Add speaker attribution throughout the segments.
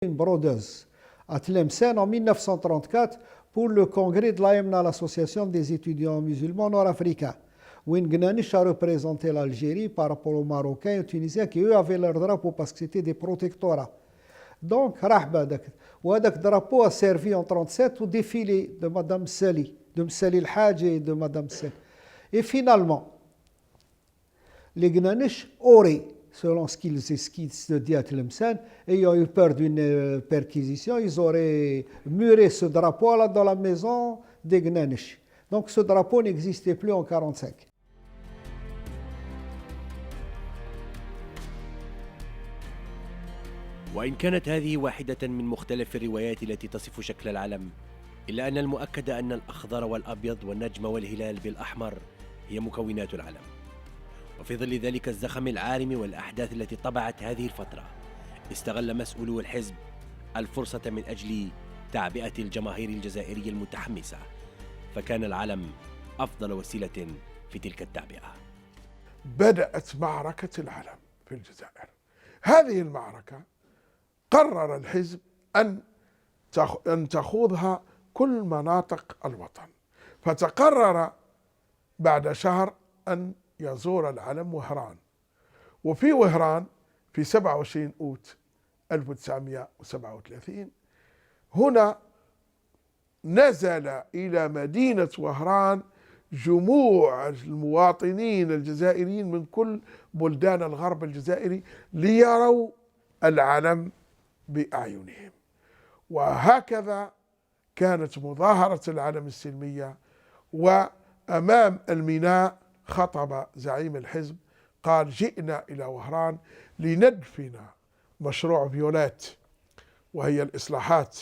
Speaker 1: une brodeuse à Tlemcen en 1934 pour le congrès de l'AMNA, l'association des étudiants musulmans nord-africains, où Ngnanesh a représenté l'Algérie par rapport aux Marocains et aux Tunisiens qui eux avaient leur drapeau parce que c'était des protectorats. Donc, le drapeau a servi en 1937 au défilé de Madame Sali, de Msali El-Hadj et de Madame Sali. Et finalement, les Ngnanesh auraient, selon ce qu'ils se dit à Tlemcen, ayant eu peur d'une perquisition, ils auraient muré ce drapeau là dans la maison des Ngnanesh. Donc ce drapeau n'existait plus en 1945.
Speaker 2: وإن كانت هذه واحدة من مختلف الروايات التي تصف شكل العلم، إلا أن المؤكد أن الأخضر والأبيض والنجم والهلال بالأحمر هي مكونات العلم. وفي ظل ذلك الزخم العارم والأحداث التي طبعت هذه الفترة، استغل مسؤولو الحزب الفرصة من أجل تعبئة الجماهير الجزائرية المتحمسة، فكان العلم أفضل وسيلة في تلك التعبئة.
Speaker 3: بدأت معركة العلم في الجزائر. هذه المعركة قرر الحزب أن تخوضها كل مناطق الوطن، فتقرر بعد شهر أن يزور العلم وهران. وفي وهران في 27 أوت 1937 هنا نزل إلى مدينة وهران جموع المواطنين الجزائريين من كل بلدان الغرب الجزائري ليروا العلم بأعينهم. وهكذا كانت مظاهرة العلم السلمية. وأمام الميناء خطب زعيم الحزب قال: جئنا إلى وهران لندفن مشروع فيولات، وهي الإصلاحات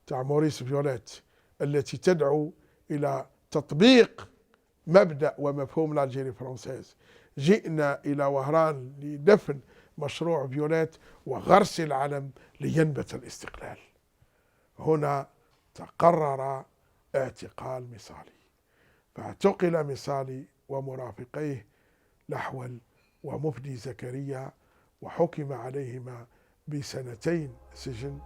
Speaker 3: تاع موريس فيولات التي تدعو إلى تطبيق مبدأ ومفهوم الألجيري فرنسيز. جئنا إلى وهران لدفن مشروع فيولات وغرس العلم لينبت الاستقلال. هنا تقرر اعتقال مصالي، فاعتقل مصالي ومرافقيه لحول ومفدي زكريا، وحكم عليهما ب2 سجن.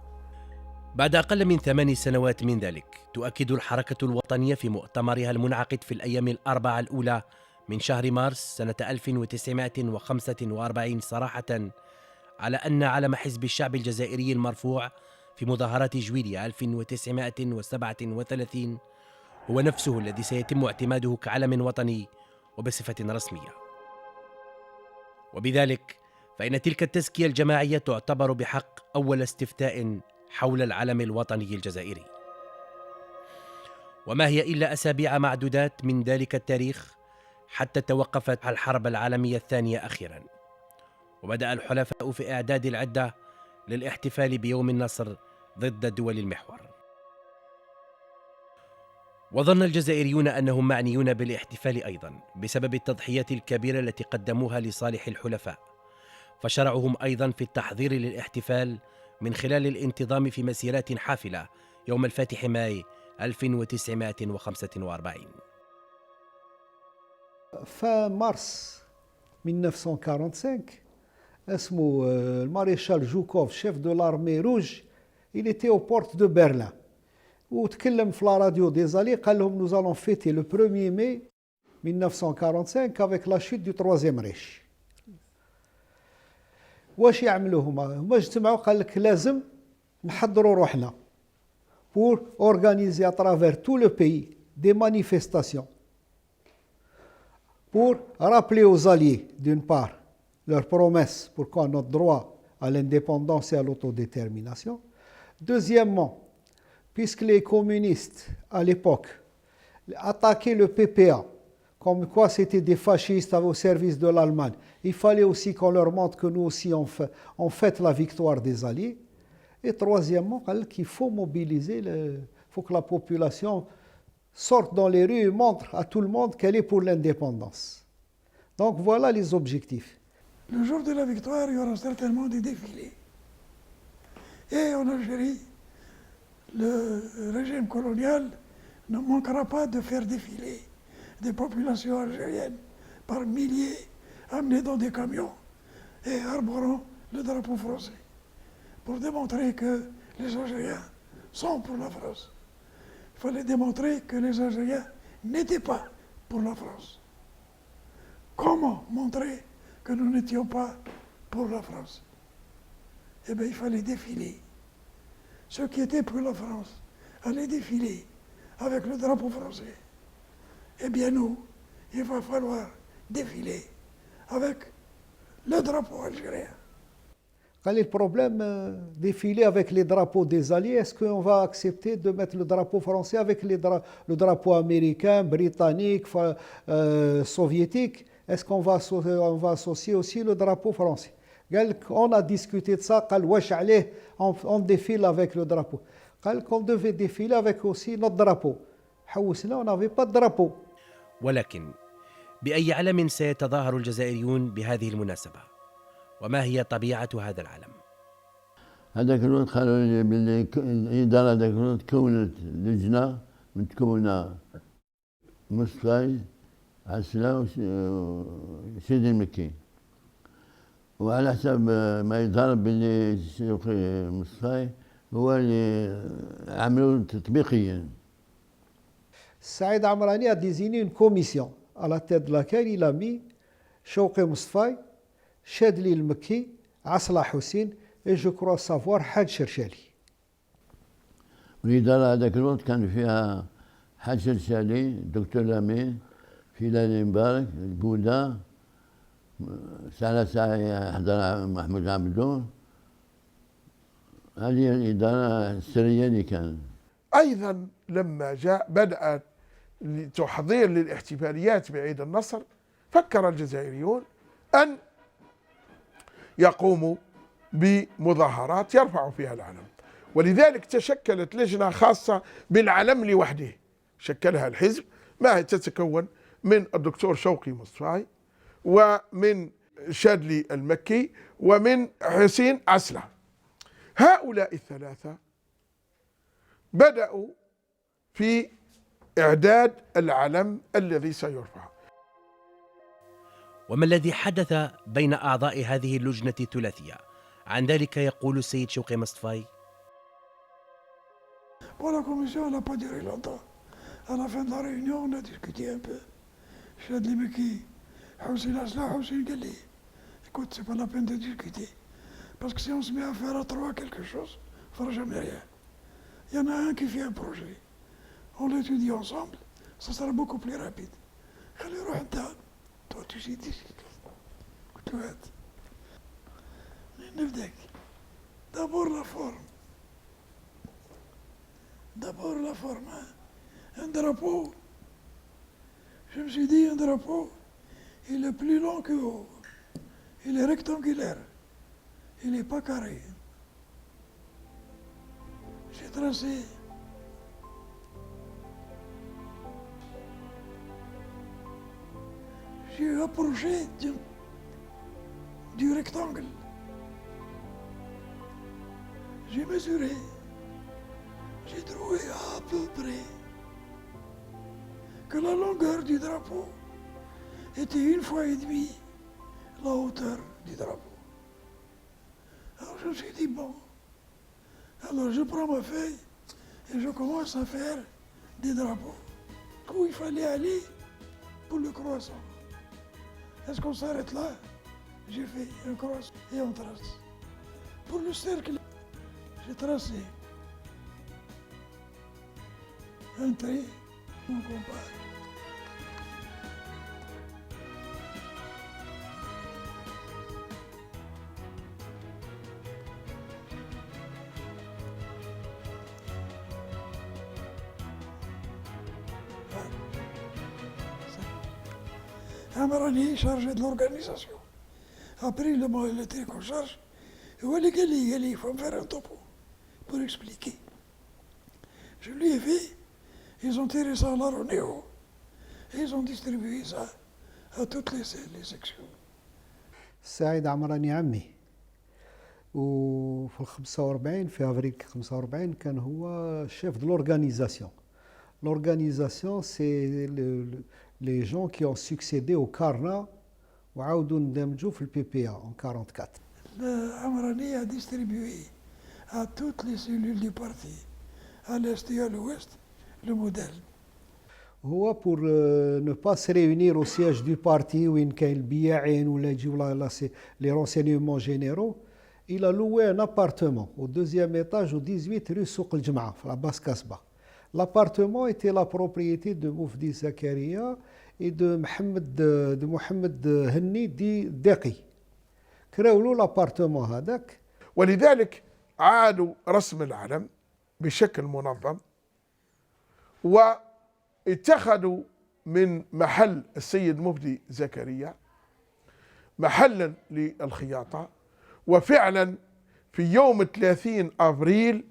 Speaker 2: بعد أقل من 8 سنوات من ذلك، تؤكد الحركة الوطنية في مؤتمرها المنعقد في الأيام ال4 الأولى من شهر مارس سنة 1945 صراحة على أن علم حزب الشعب الجزائري المرفوع في مظاهرات جويلية 1937 هو نفسه الذي سيتم اعتماده كعلم وطني وبصفة رسمية. وبذلك فإن تلك التزكية الجماعية تعتبر بحق أول استفتاء حول العلم الوطني الجزائري. وما هي إلا أسابيع معدودات من ذلك التاريخ حتى توقفت الحرب العالمية الثانية أخيرا، وبدأ الحلفاء في إعداد العدة للاحتفال بيوم النصر ضد دول المحور. وظن الجزائريون أنهم معنيون بالاحتفال أيضا بسبب التضحيات الكبيرة التي قدموها لصالح الحلفاء، فشرعهم أيضا في التحضير للاحتفال من خلال الانتظام في مسيرات حافلة يوم الفاتح ماي 1945.
Speaker 1: Fin mars 1945, le maréchal Zhukov, chef de l'armée rouge, il était aux portes de Berlin. وتكلم في لا راديو des Alliés, قال لهم nous allons fêter le 1er mai 1945 avec la chute du Troisième Reich. واش يعملوا هما اجتمعوا قال لك لازم نحضروا روحنا pour organiser à travers tout le pays des manifestations pour rappeler aux Alliés, d'une part, leur promesse pour qu'on ait notre droit à l'indépendance et à l'autodétermination. Deuxièmement, puisque les communistes, à l'époque, attaquaient le PPA, comme quoi c'était des fascistes au service de l'Allemagne, il fallait aussi qu'on leur montre que nous aussi on fête la victoire des Alliés. Et troisièmement, qu'il faut mobiliser, il faut que la population sorte dans les rues et montre à tout le monde qu'elle est pour l'indépendance. Donc voilà les objectifs.
Speaker 4: Le jour de la victoire, il y aura certainement des défilés. Et en Algérie, le régime colonial ne manquera pas de faire défiler des populations algériennes par milliers amenées dans des camions et arborant le drapeau français pour démontrer que les Algériens sont pour la France. Il fallait démontrer que les Algériens n'étaient pas pour la France. Comment montrer que nous n'étions pas pour la France? Eh bien, il fallait défiler. Ceux qui étaient pour la France allaient défiler avec le drapeau français. Eh bien, nous, il va falloir défiler avec le drapeau algérien.
Speaker 1: Quel est le problème défiler avec les drapeaux des Alliés? Est-ce qu'on va accepter de mettre le drapeau français avec le drapeau américain, britannique, soviétique? Est-ce qu'on va associer aussi le drapeau français? On a discuté de ça, on défile avec le drapeau. Qu'on devait défiler avec aussi notre drapeau. On n'avait pas de drapeau.
Speaker 2: ولكن بأي علم سيتظاهر الجزائريون بهذه المناسبة؟ وما هي طبيعة هذا العلم؟
Speaker 5: هذاك الوقت قالوا لي باللي الإدارة هذاك الوقت كونت لجنة متكونة مصطفى عسلة وسيدي المكي، وعلى حسب ما يضرب باللي شوقي مصطفى هو اللي عملوا تطبيقيا.
Speaker 1: Saïd Amrani a désigné une commission à la tête de laquelle il a mis Chouqi Moustapha, Chadli El-Mekki, Asla Hussein et je crois savoir Had Cherchali.
Speaker 5: والإدارة هذاك الوقت كان فيها حاج شرشالي، دكتور لامين، فيلاني مبارك، البودا، سالة ساعي حضر محمود عبدون. هذه الإدارة السرية اللي كانت.
Speaker 3: أيضا لما بدأت تحضير للاحتفاليات بعيد النصر، فكر الجزائريون أن يقوموا بمظاهرات يرفعوا فيها العلم، ولذلك تشكلت لجنة خاصة بالعلم لوحده، شكلها الحزب، ما هي تتكون من الدكتور شوقي مصطفى ومن شادلي المكي ومن حسين عسلة. هؤلاء الثلاثة بدأوا في إعداد العلم الذي سيرفع.
Speaker 2: وما الذي حدث بين أعضاء هذه اللجنة الثلاثية؟ عن ذلك يقول السيد شوقي مصطفى:
Speaker 4: Bon, la commission n'a pas duré longtemps. À la fin de la réunion, on a discuté un peu. Chadli Meki, Hussein Asla, Hussein Gali. Écoute, c'est pas la peine de discuter. Parce que si on se met à faire à trois quelque chose, on ne fera jamais rien. Il y en a un qui fait un projet. On l'étudie ensemble, ça sera beaucoup plus rapide. Toi, tu sais d'ici. Tu vois. D'abord la forme. D'abord la forme. Hein. Un drapeau. Je me suis dit, un drapeau, il est plus long que haut. Il est rectangulaire. Il n'est pas carré. J'ai tracé. J'ai approché du rectangle. J'ai mesuré. J'ai trouvé à peu près que la longueur du drapeau était 1,5 fois la hauteur du drapeau. Alors je me suis dit, bon, alors je prends ma feuille et je commence à faire des drapeaux. Où il fallait aller pour le croissant. Est-ce qu'on s'arrête là? J'ai fait un croissant et on trace. Pour le cercle, j'ai tracé un trait, on compare. Amrani, chargé de l'organisation, a pris le truc en charge. Et voilà, il faut me faire un topo pour expliquer. Je lui ai fait, ils ont tiré ça à la Ronéo et ils ont distribué ça à toutes les sections.
Speaker 1: سعيد عمراني عمي وفي ال 45 في افريل 45 كان هو شيف de l'organisation. L'organisation, c'est les gens qui ont succédé au Carnat وعاودوا اندمجوا في البي بي ان 44.
Speaker 4: Amrani a distribué à toutes les cellules du parti, à l'est et à l'ouest, le modèle.
Speaker 1: هو pour ne pas se réunir au siège du parti وين كاين البياعين ولا يجيو les renseignements généraux. Il a loué un appartement au deuxième étage au 18 rue Souk El Djem'a, à la basse Casbah. L'appartement était la propriété de Moufdi Zakaria et de Mohamed Henni Di Daqi. كراولوا l'appartement هذاك.
Speaker 3: ولذلك عادوا رسم العلم بشكل منظم، واتخذوا من محل السيد مفدي زكريا محلا للخياطة، وفعلا في يوم 30 أبريل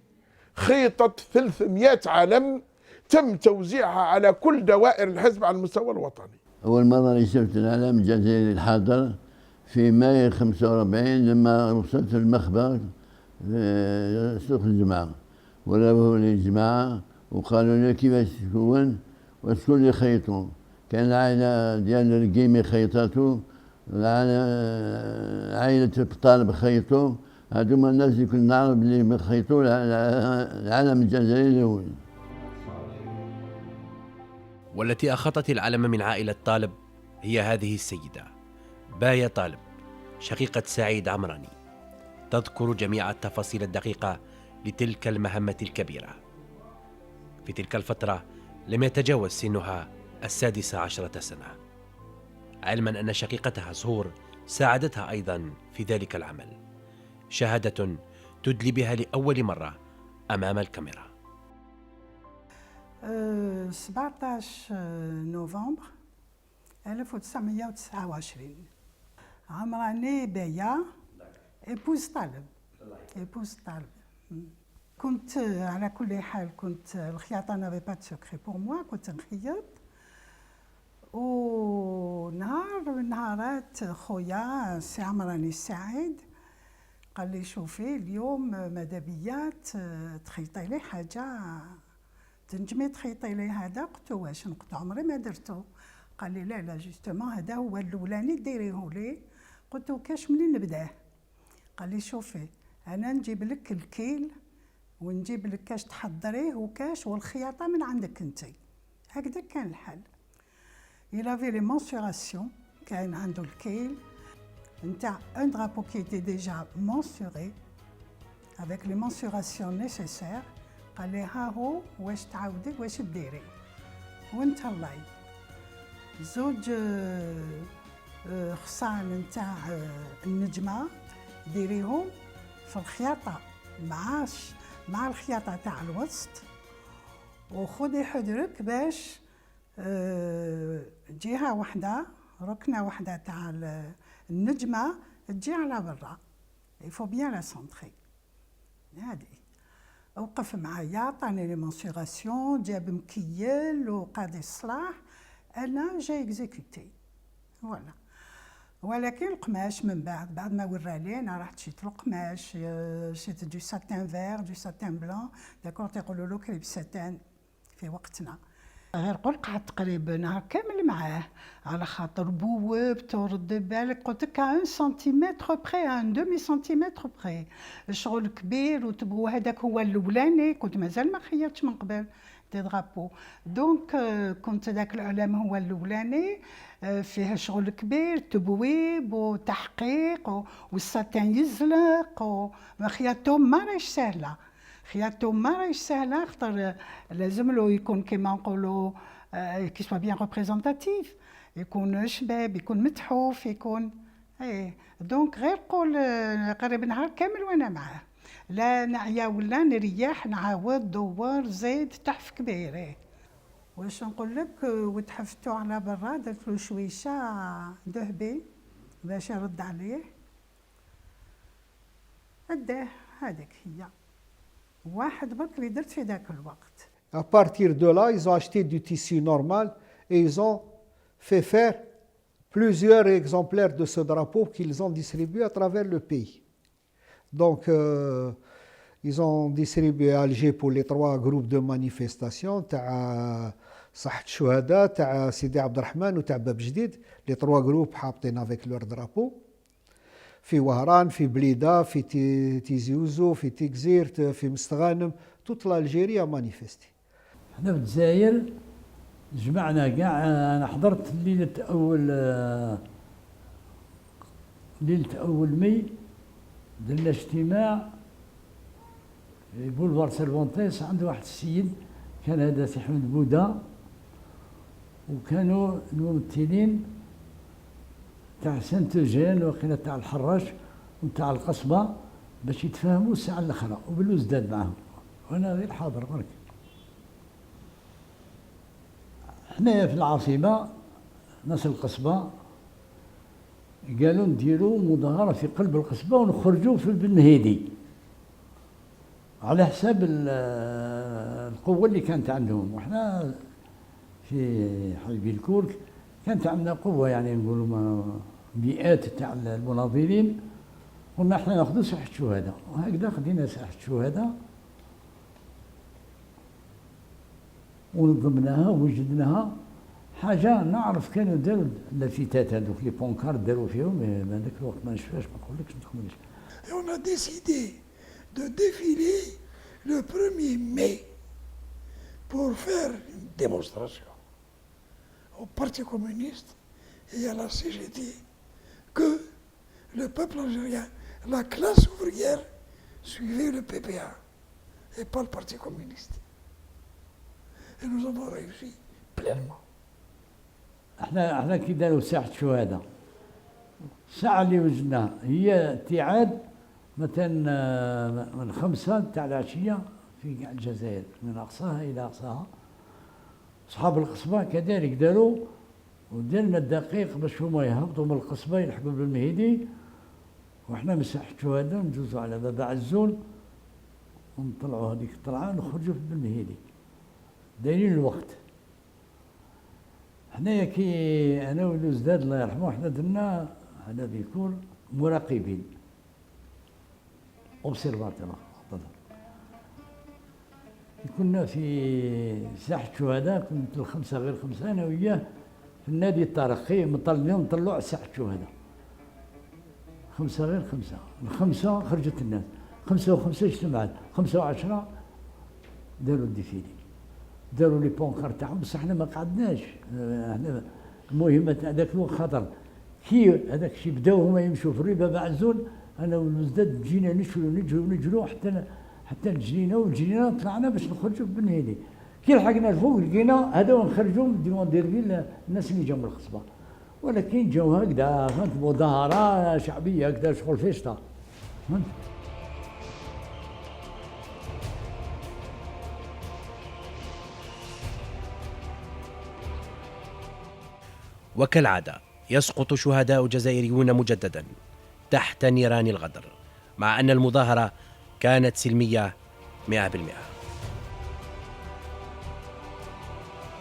Speaker 3: خيطت 300 علم تم توزيعها على كل دوائر الحزب على المستوى الوطني.
Speaker 5: أول مرة شفت العلم الجزائري الحاضر في ماي 45 لما وصلت المخبر في سوق الجمعة، وربوا لي الجماعة وقالوا لي كيفاش تكون وشكون اللي خيطوا. كان العائلة ديال القيمي خيطاتو، عائلة الطالب خيطوا، هذوما الناس اللي كنا نعرف اللي خيطوا العلم الجزائري الأول.
Speaker 2: والتي أخطت العلم من عائلة طالب هي هذه السيدة باية طالب، شقيقة سعيد عمراني، تذكر جميع التفاصيل الدقيقة لتلك المهمة الكبيرة. في تلك الفترة لم يتجاوز سنها 16 سنة، علما أن شقيقتها زهور ساعدتها أيضا في ذلك العمل. شهادة تدلي بها لأول مرة أمام الكاميرا.
Speaker 6: 17 نوفمبر 1929 عمراني بايا إيبوز طالب. كنت على كل حال كنت الخياطة نافي با دو سكري بور موا، كنت نخيط. ونهار من النهارات خويا سي عمراني السعيد قال لي شوفي اليوم ماذا بيا تخيطي لي حاجة، تنجمي تخيطي لي هذا. قلت واش نقطع عمري ما درتو. قال لي لا جوستومون هذا هو الاولاني ديريه لي. قلت كاش منين نبداه؟ قال لي شوفي انا نجيب لك الكيل ونجيب لك كاش تحضريه وكاش والخياطه من عندك انت. هكذا كان الحل. il avait les mensurations، كان عنده الكيل نتاع un drapeau qui était déjà mensuré avec les mensurations nécessaires. قال لي ها هو واش تعاودي واش ديري وانت الله. زوج خصان نتاع النجمه ديريهم في الخياطه مع الخياطه تاع الوسط، وخذي حذرك باش جهه واحده ركنه واحده تاع النجمه تجي على برا. يفو بيان لا سونطري. هذه وقف معايا عطاني لي مونسيغاسيون، جاب مكيل وقاضي الصلاح، انا جاي اكزيكوتي فوالا. ولكن القماش من بعد ما ورالي انا رحت شيت القماش، شيت دو ساتان فير دو ساتان بلان داكور تيقولوا له كريب ساتان في وقتنا. غير قول قعدت تقريبا نهار كامل معاه على خاطر بوبت ورد بالك. قلت لك 1 سنتيمتر بخي 1 دومي سنتيمتر بخي، الشغل كبير وتبغوا هذاك هو الاولاني. كنت مازال ما خيرتش من قبل دي درابو، دونك كنت ذاك العلام هو الاولاني فيه شغل كبير، تبويب وتحقيق والساتان يزلق وخياطتهم ما راهيش سهله. خياطتهم ما راهيش سهله خاطر لازم له يكون كيما نقولوا كي سوا بيان ريبريزونتاتيف، يكون شباب، يكون متحوف، يكون دونك غير قول قريب نهار كامل وانا معاه، لا نعيا ولا نريح نعاود دوار زيد تحف كبير. واش نقول لك وتحفتو على برا درت له شويشه ذهبي باش يرد عليه، اداه. هذيك هي واحد برك اللي درت في ذاك الوقت.
Speaker 1: À partir de là, ils ont acheté du tissu normal et ils ont fait faire plusieurs exemplaires de ce drapeau qu'ils ont distribué à travers le pays. Donc, ils ont distribué à Alger pour les 3 groupes de manifestation, تاع صحة الشهداء تاع سيدي عبد الرحمن وتاع باب جديد، les 3 groupes حاطين avec leur drapeau. في وهران، في بليده، في تيزي وزو، في تيكزير، في مستغانم. توت l'Algérie a manifesté.
Speaker 7: احنا في الجزائر جمعنا كاع. انا حضرت ليلة أول مي درنا اجتماع في بولفار سيرفونتيس عند واحد السيد كان هذا سي حمد بودا، وكانوا الممثلين تاع سانت اوجين وقيله تاع الحراش وتاع القصبة باش يتفاهموا الساعة الأخرى، وبالوزداد معاهم، وأنا غير حاضر برك. حنايا في العاصمة ناس القصبة قالوا نديروا مظاهرة في قلب القصبة ونخرجوا في بالنهيدي على حساب القوة اللي كانت عندهم. وحنا في حي الكورك كانت عندنا قوة، يعني نقولوا مئات تاع المناضلين. قلنا احنا ناخذوا ساحة الشهداء، وهكذا خدينا ساحة الشهداء ونظمناها ووجدناها حاجة. نعرف كانوا داروا لافتات هذوك لي بونكار داروا فيهم، هذاك الوقت ما نشفاش ما نقولكش ندخلش.
Speaker 4: Et on a décidé de défiler le 1er mai pour faire une démonstration au Parti communiste et à la CGT que le peuple algérien, la classe ouvrière, suivait le PPA et pas le Parti communiste. Et nous avons réussi pleinement.
Speaker 7: احنا كي داروا ساحة الشهداء، الساعة اللي وجدناها هي ابتعاد مثلا من 5 تاع العشية في كاع الجزائر، من أقصاها إلى أقصاها. أصحاب القصبة كذلك داروا، ودرنا الدقيق باش هما يهبطوا من القصبة يلحقوا بالمهيدي، وإحنا من ساحة الشهداء ندوزوا على باب عزول ونطلعوا هذيك الطلعة ونخرجوا بالمهيدي دايرين الوقت. حنايا كي انا والوزداد الله يرحمه حنا درنا على بيكور مراقبين اوبسيرفاتور. كنا في ساحة الشهداء، كنت الخمسة غير خمسة أنا وياه في النادي الترقي مطلعين نطلعوا على ساحة الشهداء. 5 غير 5، الخمسة خرجت الناس، 5 و5 اجتمعت، 5 و10 داروا الديفيلي، داروا لي بونكار تاعهم. بصح حنا ما قعدناش، حنا المهمة تاع ذاك الوقت خاطر كي هذاك الشيء بداو هما يمشوا في الربا بعزول، انا والوزداد جينا نجروا حتى الجنينه، والجنينه طلعنا باش نخرجوا بالنهيدي. كي لحقنا الفوق لقينا هذو نخرجوا ديمون ديرفيل الناس اللي جاوا من القصبه، ولكن جاو هكذا فهمت مظاهره شعبيه هكذا شغل فيشطه فهمت.
Speaker 2: وكالعادة يسقط شهداء جزائريون مجددا تحت نيران الغدر، مع أن المظاهرة كانت سلمية 100%.